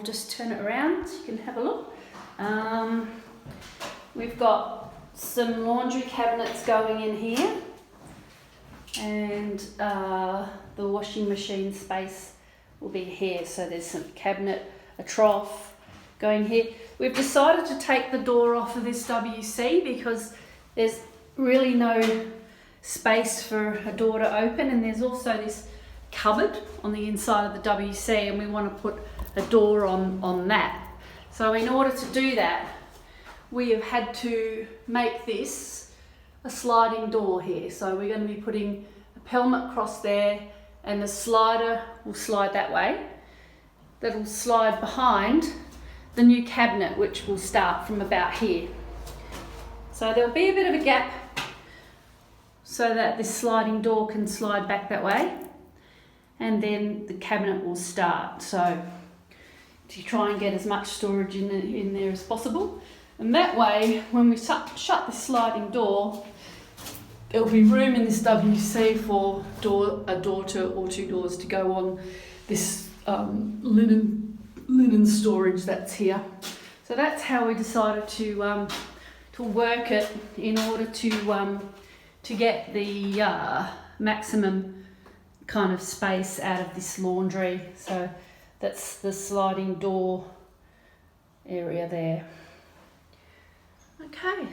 I'll just turn it around so you can have a look. We've got some laundry cabinets going in here, and the washing machine space will be here. So there's some cabinet, a trough going here. We've decided to take the door off of this WC because there's really no space for a door to open, and there's also this cupboard on the inside of the WC, and we want to put a door on that. So in order to do that, we have had to make this a sliding door here. So we're going to be putting a pelmet across there, and the slider will slide that way. That'll slide behind the new cabinet, which will start from about here. So there'll be a bit of a gap so that this sliding door can slide back that way, and then the cabinet will start. So to try and get as much storage in there as possible. And that way, when we shut this sliding door, there'll be room in this WC for a door or two doors to go on this linen storage that's here. So that's how we decided to work it in order to get the maximum kind of space out of this laundry. So that's the sliding door area there. Okay.